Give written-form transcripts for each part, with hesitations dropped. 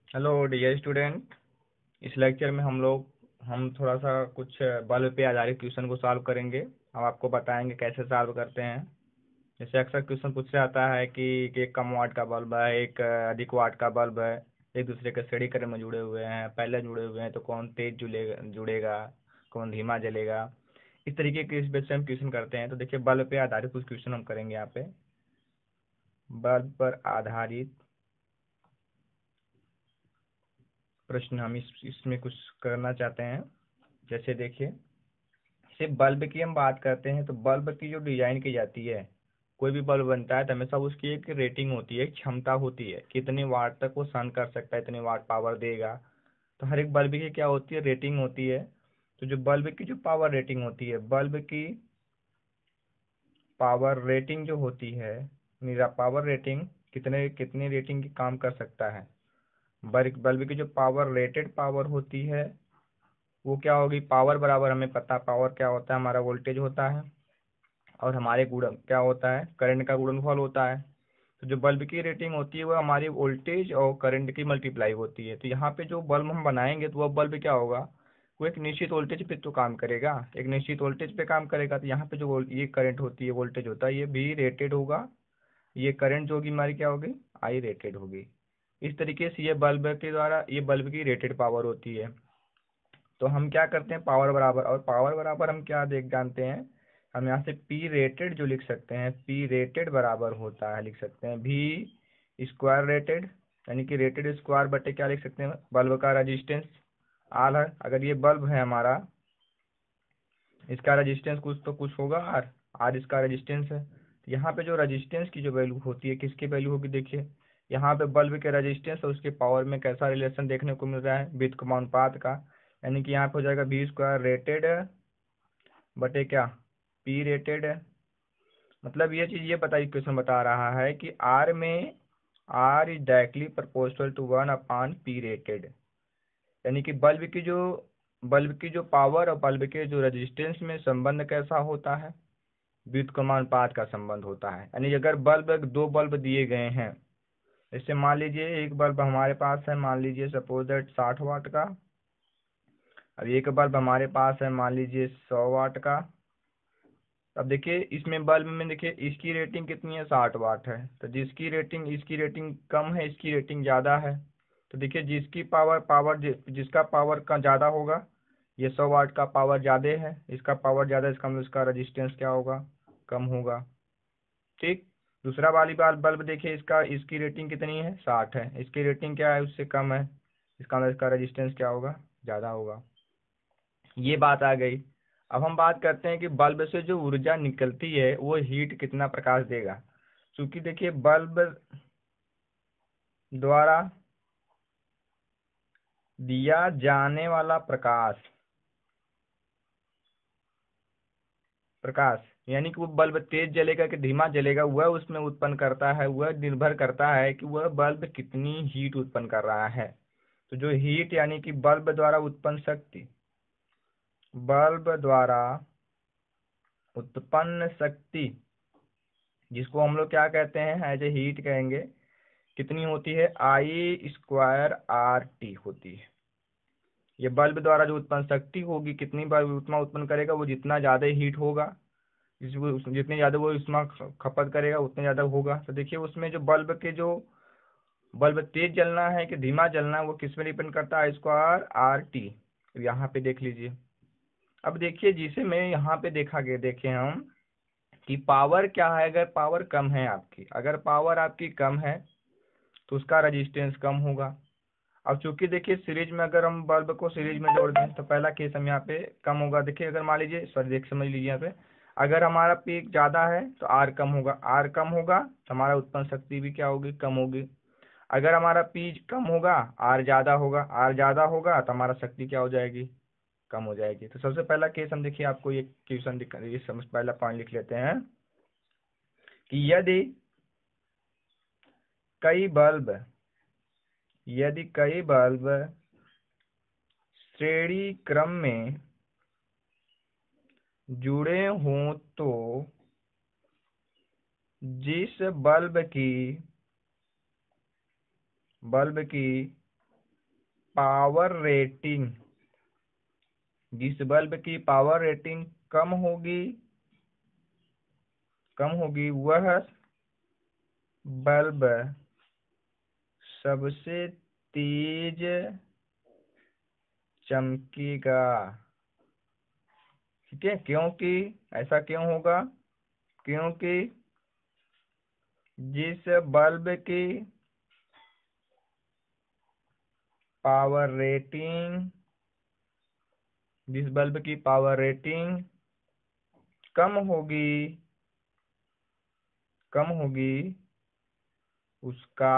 Hello dear student. इस lecture में हम थोड़ा सा कुछ बल्ब पे आधारित क्वेश्चन को सॉल्व करेंगे। हम आपको बताएंगे कैसे सॉल्व करते हैं। जैसे अक्सर क्वेश्चन पूछ जाता है कि एक कम वाट का बल्ब है, एक अधिक वाट का बल्ब है, एक दूसरे के श्रेणी क्रम में जुड़े हुए हैं, पहले जुड़े हुए हैं, तो कौन तेज जुड़ेगा, कौन धीमा जलेगा। इस तरीके के इस बेस पे हम क्वेश्चन करते हैं। तो देखिए, बल्ब पे आधारित कुछ क्वेश्चन हम करेंगे यहाँ पे। बल्ब पर आधारित प्रश्न हम इसमें कुछ करना चाहते हैं। जैसे देखिए, जैसे बल्ब की हम बात करते हैं तो बल्ब की जो डिजाइन की जाती है, कोई भी बल्ब बनता है तो हमेशा उसकी एक रेटिंग होती है, एक क्षमता होती है, कितने वाट तक वो सन कर सकता है, इतने वाट पावर देगा। तो हर एक बल्ब की क्या होती है, रेटिंग होती है। तो जो बल्ब की जो पावर रेटिंग होती है, बल्ब की पावर रेटिंग जो होती है, मेरा पावर रेटिंग कितने कितने रेटिंग की काम कर सकता है। बल्ब की जो पावर रेटेड पावर होती है वो क्या होगी, पावर बराबर हमें पता, पावर क्या होता है, हमारा वोल्टेज होता है, और हमारे गुणन क्या होता है, करंट का गुणनफल होता है। तो जो बल्ब की रेटिंग होती है वो हमारी वोल्टेज और करंट की मल्टीप्लाई होती है। तो यहाँ पे जो बल्ब हम बनाएंगे तो वह बल्ब क्या होगा, वो एक निश्चित वोल्टेज पे तो काम करेगा, एक निश्चित वोल्टेज पे काम करेगा। तो यहाँ पे जो ये करंट होती है, वोल्टेज होता है, ये भी रेटेड होगा। ये करंट जो होगी हमारी क्या होगी, आई रेटेड होगी। इस तरीके से ये बल्ब की रेटेड पावर होती है। तो हम क्या करते हैं, पावर बराबर, और पावर बराबर हम क्या देख जानते हैं, हम यहाँ से पी रेटेड जो लिख सकते हैं, पी रेटेड बराबर होता है, लिख सकते हैं भी स्क्वायर रेटेड, यानी कि रेटेड स्क्वायर बटे क्या लिख सकते हैं, बल्ब का रजिस्टेंस आर है। अगर ये बल्ब है हमारा, इसका रजिस्टेंस कुछ तो कुछ होगा, आर आर इसका रजिस्टेंस है। तो यहाँ पे जो रजिस्टेंस की जो वैल्यू होती है, किसकी वैल्यू होगी, देखिए यहाँ पे बल्ब के रजिस्टेंस और उसके पावर में कैसा रिलेशन देखने को मिल रहा है, व्युत्क्रमानुपात का। यानी कि यहाँ पे हो जाएगा बी स्क्वायर रेटेड बटे क्या, पी रेटेड। मतलब ये चीज ये बताइए, क्वेश्चन बता रहा है कि आर में R is directly proportional to 1/पी रेटेड। यानी कि बल्ब की जो पावर और बल्ब के जो रेजिस्टेंस में संबंध कैसा होता है, व्युत्क्रमानुपात का संबंध होता है। यानी अगर दो बल्ब दिए गए हैं, जैसे मान लीजिए एक बल्ब हमारे पास है, मान लीजिए सपोज दैट 60 वाट का, अब एक बल्ब हमारे पास है मान लीजिए 100 वाट का। अब देखिए इसमें बल्ब में देखिए इसकी रेटिंग कितनी है, 60 वाट है। तो इसकी रेटिंग कम है, इसकी रेटिंग ज़्यादा है। तो देखिए जिसकी जिसका पावर का ज़्यादा होगा, ये 100 वाट का पावर ज़्यादा है, इसका पावर ज़्यादा, इसका मतलब इसका रजिस्टेंस क्या होगा, कम होगा। ठीक। दूसरा वाली बल्ब देखिए, इसकी रेटिंग कितनी है, 60 है, इसकी रेटिंग क्या है, उससे कम है, इसका मतलब इसका रजिस्टेंस क्या होगा, ज़्यादा होगा। ये बात आ गई। अब हम बात करते हैं कि बल्ब से जो ऊर्जा निकलती है वो हीट कितना प्रकाश देगा। क्योंकि देखिए बल्ब द्वारा दिया जाने वाला प्रकाश प्रकाश यानी कि वो बल्ब तेज जलेगा कि धीमा जलेगा, वह उसमें उत्पन्न करता है, वह निर्भर करता है कि वह बल्ब कितनी हीट उत्पन्न कर रहा है। तो जो हीट यानी कि बल्ब द्वारा उत्पन्न शक्ति, जिसको हम लोग क्या कहते हैं, एज ए हीट कहेंगे, कितनी होती है, आई स्क्वायर आर टी होती है। ये बल्ब द्वारा जो उत्पन्न शक्ति होगी, कितनी बल्ब उतना उत्पन्न करेगा, वो जितना ज़्यादा हीट होगा, जितनी ज़्यादा वो उसमें खपत करेगा उतने ज़्यादा होगा। तो देखिए उसमें जो बल्ब तेज जलना है कि धीमा जलना है, वो किस में डिपेंड करता है, स्क्वायर आर टी। यहाँ पे देख लीजिए। अब देखिए जिसे मैं यहाँ पे देखे हम कि पावर क्या है, अगर पावर कम है आपकी, अगर पावर आपकी कम है तो उसका रजिस्टेंस कम होगा। अब चूंकि देखिए सीरीज में, अगर हम बल्ब को सीरीज में जोड़ दें तो पहला केस हम यहाँ पे कम होगा। देखिए अगर मान लीजिए, सॉरी देख समझ लीजिए यहाँ पे, अगर हमारा पीक ज़्यादा है तो आर कम होगा, आर कम होगा तो हमारा उत्पन्न शक्ति भी क्या होगी, कम होगी। अगर हमारा पीच कम होगा, आर ज़्यादा होगा, आर ज़्यादा होगा तो हमारा शक्ति क्या हो जाएगी, कम हो जाएगी। तो सबसे पहला केस हम देखिए, आपको ये क्वेश्चन दिखा, ये समझ, पहला पॉइंट लिख लेते हैं कि कई बल्ब यदि कई बल्ब श्रेणी क्रम में जुड़े हों तो जिस बल्ब की पावर रेटिंग, जिस बल्ब की पावर रेटिंग कम होगी वह बल्ब सबसे तेज चमकेगा। ठीक है, क्योंकि ऐसा क्यों होगा? क्योंकि जिस बल्ब की पावर रेटिंग कम होगी उसका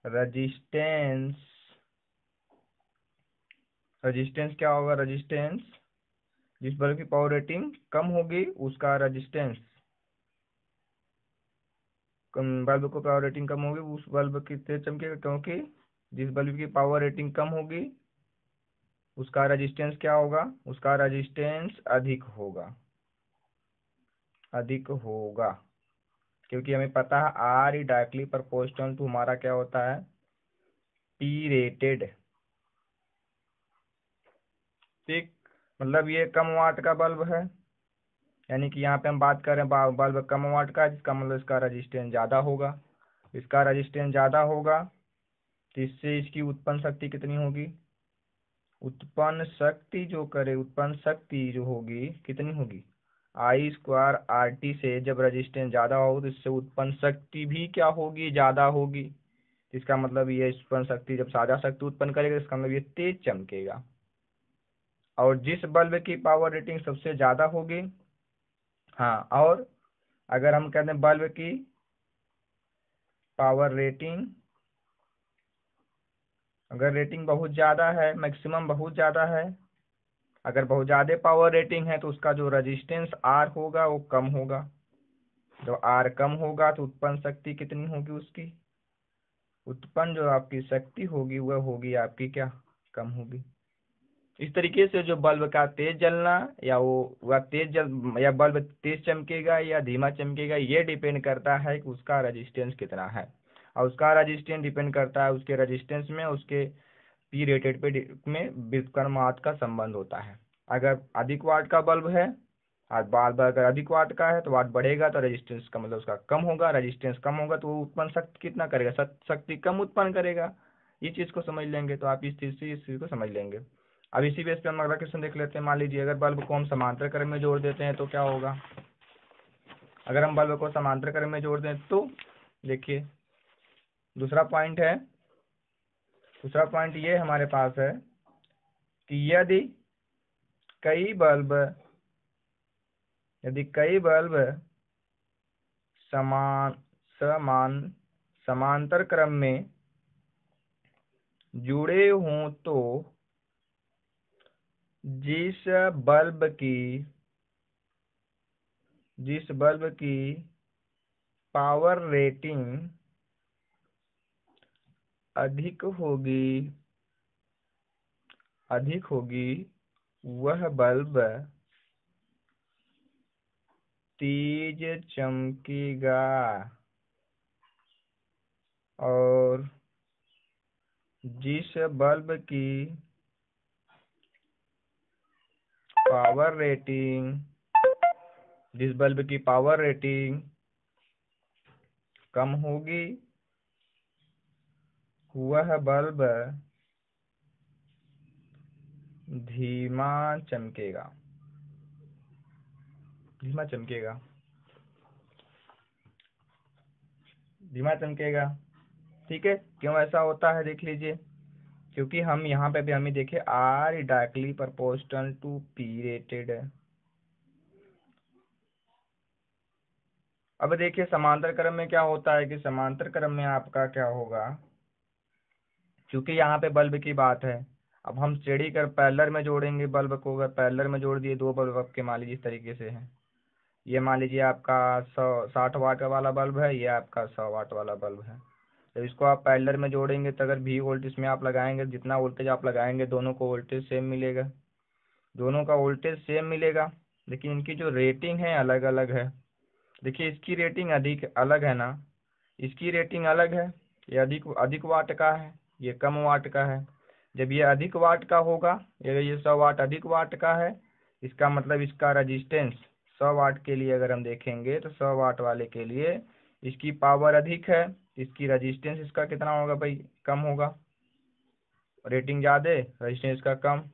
रजिस्टेंस क्या होगा? रजिस्टेंस, जिस बल्ब की पावर रेटिंग कम होगी उसका रजिस्टेंस, बल्ब को पावर रेटिंग कम होगी उस बल्ब की तेज चमकेगा, क्योंकि जिस बल्ब की पावर रेटिंग कम होगी उसका रजिस्टेंस क्या होगा? उसका रजिस्टेंस अधिक होगा, क्योंकि हमें पता है R E directly proportional to हमारा क्या होता है? P rated. ठीक, मतलब ये कम वाट का बल्ब है, यानी कि यहाँ पे हम बात कर रहे हैं बल्ब कम वाट का, जिसका मतलब इसका रजिस्टेंस ज़्यादा होगा। इसका रजिस्टेंस ज़्यादा होगा तो इससे इसकी उत्पन्न शक्ति कितनी होगी? उत्पन्न शक्ति जो होगी कितनी होगी? आई स्क्वायर आर टी से जब रजिस्टेंस ज़्यादा होगा तो इससे उत्पन्न शक्ति भी क्या होगी? ज़्यादा होगी। इसका मतलब ये उत्पन्न शक्ति जब साझा शक्ति उत्पन्न करेगा इसका मतलब ये तेज चमकेगा। और जिस बल्ब की पावर रेटिंग सबसे ज़्यादा होगी, हाँ, और अगर हम कहते हैं बल्ब की पावर रेटिंग, अगर रेटिंग बहुत ज़्यादा है, मैक्सिमम बहुत ज़्यादा है, अगर बहुत ज़्यादा पावर रेटिंग है तो उसका जो रजिस्टेंस आर होगा वो कम होगा। जब आर कम होगा तो उत्पन्न शक्ति कितनी होगी? उसकी उत्पन्न जो आपकी शक्ति होगी वह होगी आपकी क्या? कम होगी। इस तरीके से जो बल्ब का तेज जलना या या बल्ब तेज चमकेगा या धीमा चमकेगा, ये डिपेंड करता है कि उसका रजिस्टेंस कितना है, और उसका रजिस्टेंस डिपेंड करता है उसके रजिस्टेंस में उसके पी रेटेड में व्युत्क्रमांक का संबंध होता है। अगर अधिक वाट का बल्ब है और बल्ब अगर अधिक वाट का है तो वाट बढ़ेगा तो रेजिस्टेंस का मतलब उसका कम होगा, रेजिस्टेंस कम होगा तो वो उत्पन्न शक्ति कितना करेगा? शक्ति कम उत्पन्न करेगा। इस चीज़ को समझ लेंगे तो आप इस चीज़ को समझ लेंगे। अब इसी बेस पे हम अगला क्वेश्चन देख लेते हैं। मान लीजिए अगर बल्ब को हम समांतर क्रम में जोड़ देते हैं तो क्या होगा? अगर हम बल्ब को समांतर क्रम में जोड़ दें तो देखिए दूसरा पॉइंट ये हमारे पास है कि यदि कई बल्ब समांतर क्रम में जुड़े हों तो जिस बल्ब की पावर रेटिंग अधिक होगी वह बल्ब तेज चमकेगा, और जिस बल्ब की पावर रेटिंग कम होगी वह बल्ब धीमा चमकेगा। ठीक है, क्यों ऐसा होता है देख लीजिए, क्योंकि हम यहाँ पे भी हमें देखे R directly proportional to P rated है। अब देखिए समांतर क्रम में क्या होता है कि समांतर क्रम में आपका क्या होगा, क्योंकि यहाँ पे बल्ब की बात है, अब हम श्रेणी कर पैरेलल में जोड़ेंगे बल्ब को। अगर पैरेलल में जोड़ दिए दो बल्ब आपके मान लीजिए इस तरीके से है, ये मान लीजिए आपका 60 वाट वाला बल्ब है, ये आपका 100 वाट वाला बल्ब है। तो इसको आप पैरेलल में जोड़ेंगे तो अगर भी वोल्टेज में आप लगाएंगे, जितना वोल्टेज आप लगाएंगे दोनों को वोल्टेज सेम मिलेगा, लेकिन इनकी जो रेटिंग है अलग अलग है। देखिए इसकी रेटिंग अलग है ना, इसकी रेटिंग अलग है, ये अधिक वाट का है, ये कम वाट का है। जब ये अधिक वाट का होगा, अगर ये 100 वाट अधिक वाट का है, इसका मतलब इसका रजिस्टेंस 100 वाट के लिए अगर हम देखेंगे तो 100 वाट वाले के लिए इसकी पावर अधिक है, इसकी रजिस्टेंस इसका कितना होगा भाई, कम होगा। रेटिंग ज़्यादा, रजिस्टेंस इसका कम।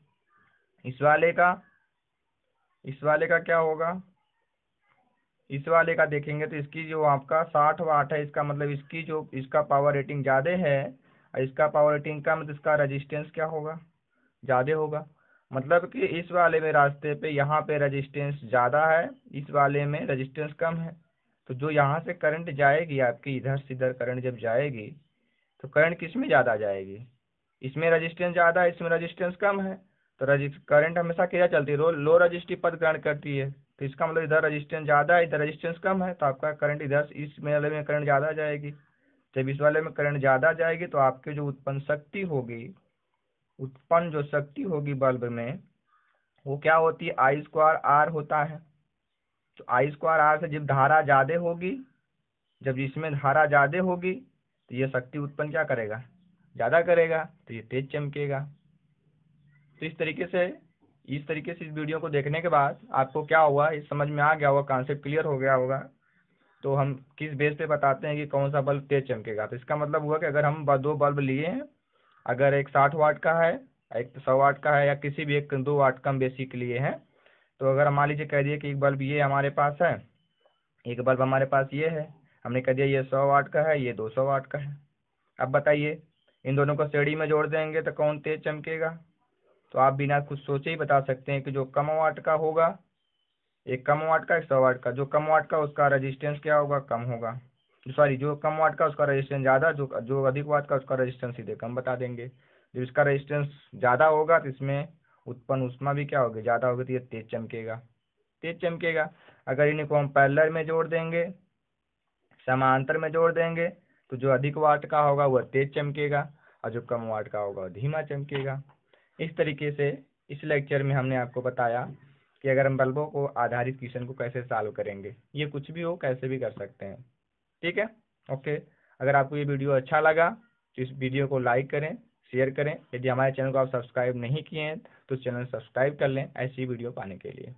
इस वाले का क्या होगा, इस वाले का देखेंगे तो इसकी जो आपका 60 वाट है, इसका मतलब इसकी जो इसका पावर रेटिंग ज़्यादा है और इसका पावर रेटिंग कम, तो इसका रजिस्टेंस क्या होगा, ज़्यादा होगा। मतलब कि इस वाले में रास्ते पे यहाँ पे रजिस्टेंस ज़्यादा है, इस वाले में रजिस्टेंस कम है। तो जो यहाँ से करंट जाएगी आपकी, इधर से इधर करंट जब जाएगी तो करंट किस में ज़्यादा जाएगी, इसमें रजिस्टेंस ज़्यादा है, इसमें रजिस्टेंस कम है। तो करंट हमेशा क्या चलती है, लो रजिस्टिव पथ ग्रहण करती है। तो इसका मतलब इधर रजिस्टेंस ज़्यादा है, इधर रजिस्टेंस कम है, तो आपका करंट इधर इस वाले में करंट ज़्यादा जाएगी। जब इस वाले में करंट ज़्यादा जाएगी तो आपकी जो उत्पन्न शक्ति होगी, उत्पन्न जो शक्ति होगी बल्ब में, वो क्या होती है, आई स्क्वायर आर होता है। तो आई स्क्वायर आर से जब धारा ज़्यादा होगी, जब इसमें धारा ज़्यादा होगी तो ये शक्ति उत्पन्न क्या करेगा, ज़्यादा करेगा, तो ये तेज चमकेगा। तो इस तरीके से इस वीडियो को देखने के बाद आपको क्या हुआ, ये समझ में आ गया होगा, कॉन्सेप्ट क्लियर हो गया होगा। तो हम किस बेस पे बताते हैं कि कौन सा बल्ब तेज चमकेगा। तो इसका मतलब हुआ कि अगर हम दो बल्ब लिए हैं, अगर एक 60 वाट का है, एक 100 वाट का है, या किसी भी एक 2 वाट कम बेसी के लिए है, तो अगर हम मान लीजिए कह दिए कि एक बल्ब ये हमारे पास है, एक बल्ब हमारे पास ये है, हमने कह दिया ये 100 वाट का है, ये 200 वाट का है। अब बताइए इन दोनों को श्रेणी में जोड़ देंगे तो कौन तेज चमकेगा। तो आप बिना कुछ सोचे ही बता सकते हैं कि जो कम वाट का होगा, एक कम वाट का, एक 100 वाट का, जो कम वाट का उसका रजिस्टेंस क्या होगा, कम होगा। सॉरी, जो कम वाट का उसका रजिस्टेंस ज़्यादा, जो अधिक वाट का उसका रजिस्टेंस सीधे कम बता देंगे। जब इसका रजिस्टेंस ज़्यादा होगा तो इसमें उत्पन्न ऊष्मा भी क्या होगी, ज़्यादा होगी, तो ये तेज चमकेगा, तेज चमकेगा। अगर इन्हीं को हम पैरेलल में जोड़ देंगे, समांतर में जोड़ देंगे, तो जो अधिक वाट का होगा वह तेज चमकेगा और जो कम वाट का होगा धीमा चमकेगा। इस तरीके से इस लेक्चर में हमने आपको बताया कि अगर हम बल्बों को आधारित क्वेश्चन को कैसे सॉल्व करेंगे, ये कुछ भी हो कैसे भी कर सकते हैं। ठीक है, ओके। अगर आपको ये वीडियो अच्छा लगा तो इस वीडियो को लाइक करें, शेयर करें। यदि हमारे चैनल को आप सब्सक्राइब नहीं किए हैं तो चैनल सब्सक्राइब कर लें ऐसी वीडियो पाने के लिए।